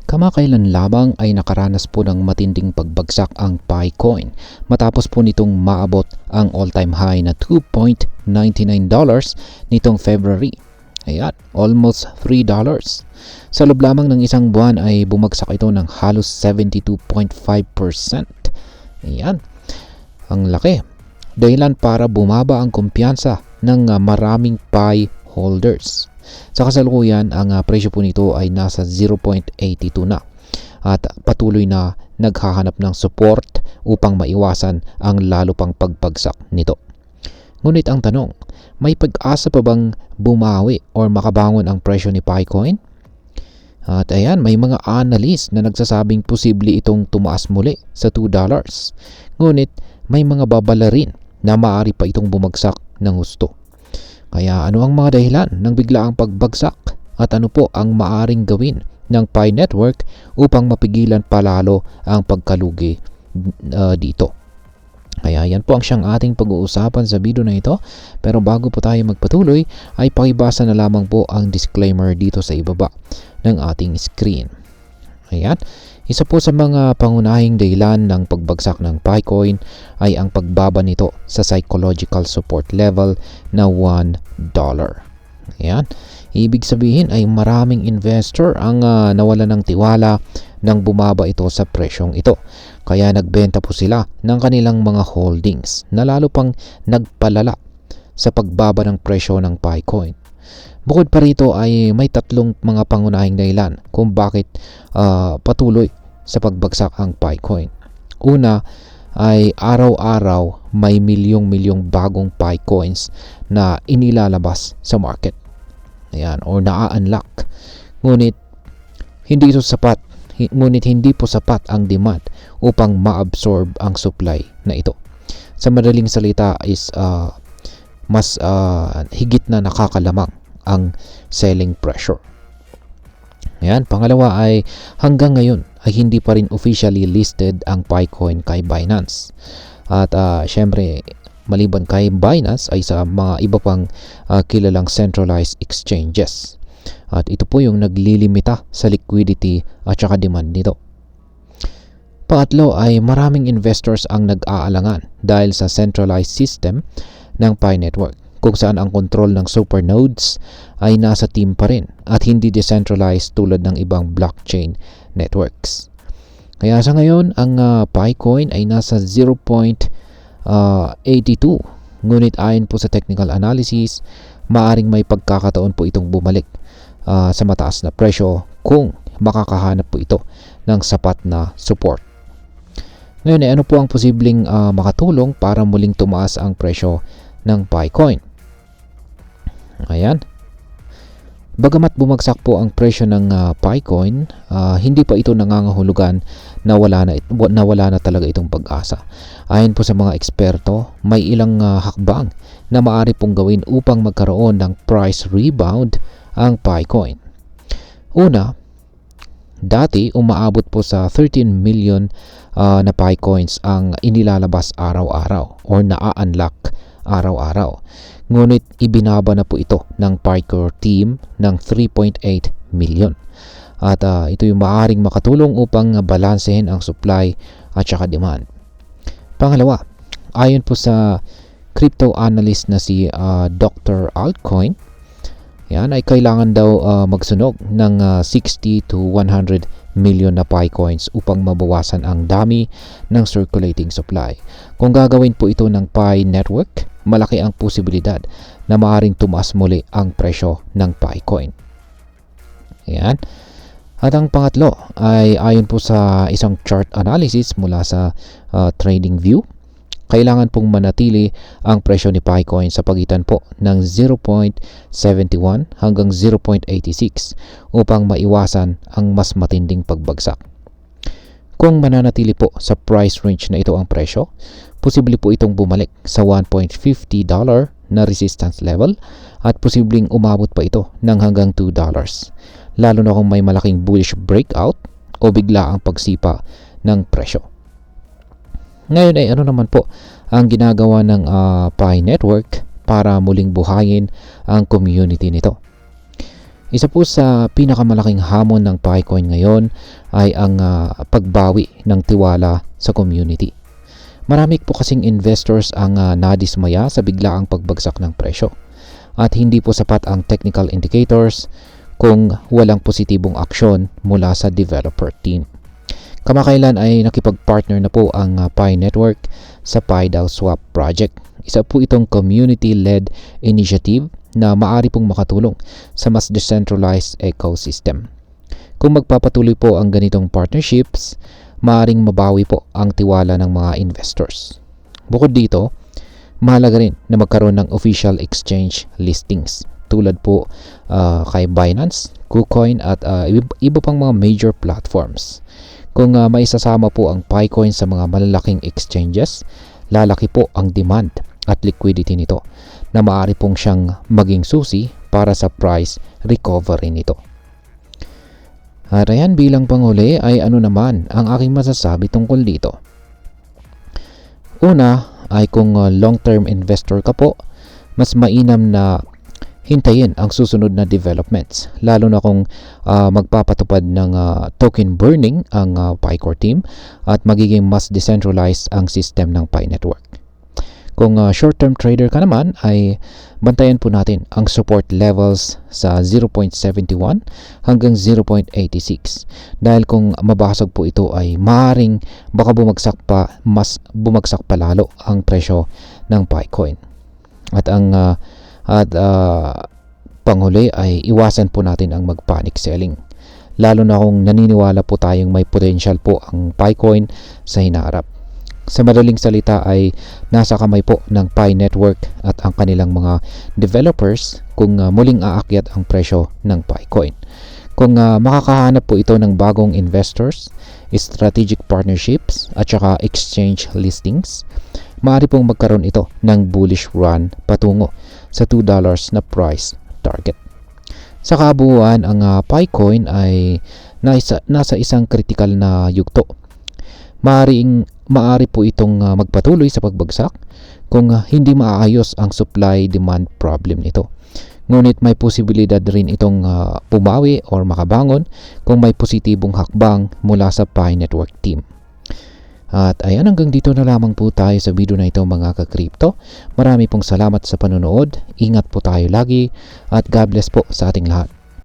Kamakailan lamang ay nakaranas po ng matinding pagbagsak ang Picoin matapos po nitong maabot ang all-time high na $2.99 nitong February. Ayan, almost $3. Sa loob lamang ng isang buwan ay bumagsak ito ng halos 72.5%. Ayan, ang laki. Dahilan para bumaba ang kumpiyansa ng maraming Pi holders. Sa kasalukuyan, ang presyo po nito ay nasa 0.82 na at patuloy na naghahanap ng support upang maiwasan ang lalo pang pagbagsak nito. Ngunit ang tanong, may pag-asa pa bang bumawi or makabangon ang presyo ni Picoin? At ayan, may mga analyst na nagsasabing posible itong tumaas muli sa $2. Ngunit may mga babala rin na maaari pa itong bumagsak ng husto. Kaya ano ang mga dahilan ng biglaang pagbagsak at ano po ang maaring gawin ng Pi Network upang mapigilan palalo ang pagkalugi dito? Kaya yan po ang siyang ating pag-uusapan sa video na ito. Pero bago po tayo magpatuloy ay pakibasa na lamang po ang disclaimer dito sa ibaba ng ating screen. Ayan. Isa po sa mga pangunahing dahilan ng pagbagsak ng Picoin ay ang pagbaba nito sa psychological support level na $1. Ayan. Ibig sabihin ay maraming investor ang nawalan ng tiwala nang bumaba ito sa presyong ito. Kaya nagbenta po sila ng kanilang mga holdings na lalo pang nagpalala sa pagbaba ng presyo ng Picoin. Bukod pa rito ay may tatlong mga pangunahing dahilan kung bakit patuloy sa pagbagsak ang Picoin. Una ay araw-araw may milyong-milyong bagong Picoins na inilalabas sa market. Ayan, or na-unlock. Ngunit hindi po sapat ang demand upang ma-absorb ang supply na ito. Sa madaling salita is mas higit na nakakalamang ang selling pressure. Ayan, pangalawa ay hanggang ngayon ay hindi pa rin officially listed ang Picoin kay Binance. At syempre, maliban kay Binance ay sa mga iba pang kilalang centralized exchanges. At ito po yung naglilimita sa liquidity at saka demand nito. Pangatlo ay maraming investors ang nag-aalangan dahil sa centralized system ng Pi Network, kung saan ang control ng supernodes ay nasa team pa rin at hindi decentralized tulad ng ibang blockchain networks. Kaya sa ngayon, ang Picoin ay nasa 0.82. Ngunit ayon po sa technical analysis, maaring may pagkakataon po itong bumalik sa mataas na presyo kung makakahanap po ito ng sapat na support. Ngayon, ano po ang posibleng makatulong para muling tumaas ang presyo ng Picoin? Ayan. Bagamat bumagsak po ang presyo ng Picoin, hindi pa ito nangangahulugan na wala na talaga itong pag-asa. Ayon po sa mga eksperto, may ilang hakbang na maaari pong gawin upang magkaroon ng price rebound ang Picoin. Una, dati umaabot po sa 13 million na Picoins ang inilalabas araw-araw or na-unlock araw-araw. Ngunit ibinaba na po ito ng Picore team ng 3.8 million. At ito yung maaaring makatulong upang balansehin ang supply at saka demand. Pangalawa, ayon po sa crypto analyst na si Dr. Altcoin, yan ay kailangan daw magsunog ng 60 to 100 million na Picoins upang mabawasan ang dami ng circulating supply. Kung gagawin po ito ng Pi Network, malaki ang posibilidad na maaaring tumaas muli ang presyo ng Picoin. Ayan. At ang pangatlo ay ayon po sa isang chart analysis mula sa TradingView, kailangan pong manatili ang presyo ni Picoin sa pagitan po ng 0.71 hanggang 0.86 upang maiwasan ang mas matinding pagbagsak. Kung mananatili po sa price range na ito ang presyo, posible po itong bumalik sa $1.50 na resistance level at posibleng umabot pa ito ng hanggang $2, lalo na kung may malaking bullish breakout o bigla ang pagsipa ng presyo. Ngayon ay ano naman po ang ginagawa ng Pi Network para muling buhayin ang community nito? Isa po sa pinakamalaking hamon ng Picoin ngayon ay ang pagbawi ng tiwala sa community. Marami po kasing investors ang nadismaya sa biglaang pagbagsak ng presyo at hindi po sapat ang technical indicators kung walang positibong aksyon mula sa developer team. Kamakailan ay nakipag-partner na po ang Pi Network sa PiDAO Swap project. Isa po itong community-led initiative na maaari pong makatulong sa mas decentralized ecosystem. Kung magpapatuloy po ang ganitong partnerships, maaring mabawi po ang tiwala ng mga investors. Bukod dito, mahalaga rin na magkaroon ng official exchange listings tulad po kay Binance, KuCoin at iba pang mga major platforms. Kung maisasama po ang Picoin sa mga malalaking exchanges, lalaki po ang demand at liquidity nito na maaari pong siyang maging susi para sa price recovery nito. At ayan, bilang panghuli ay ano naman ang aking masasabi tungkol dito. Una ay kung long-term investor ka po, mas mainam na hintayin ang susunod na developments, lalo na kung magpapatupad ng token burning ang Picore team at magiging mas decentralized ang system ng Pi Network. Kung short-term trader ka naman ay bantayan po natin ang support levels sa 0.71 hanggang 0.86 dahil kung mabasag po ito ay maaaring baka mas bumagsak pa lalo ang presyo ng Picoin. At ang panghuli ay iwasan po natin ang mag-panic selling, lalo na kung naniniwala po tayong may potential po ang Picoin sa hinaharap. Sa madaling salita ay nasa kamay po ng Pi Network at ang kanilang mga developers kung muling aakyat ang presyo ng Picoin. Kung makakahanap po ito ng bagong investors, strategic partnerships at saka exchange listings, maaari pong magkaroon ito ng bullish run patungo sa $2 na price target. Sa kabuuan, ang Picoin ay nasa isang critical na yugto. Maaari po itong magpatuloy sa pagbagsak kung hindi maayos ang supply-demand problem nito. Ngunit may posibilidad rin itong pumawi or makabangon kung may positibong hakbang mula sa Pi Network team. At ayan, hanggang dito na lamang po tayo sa video na ito mga ka-crypto. Marami pong salamat sa panonood. Ingat po tayo lagi at God bless po sa ating lahat.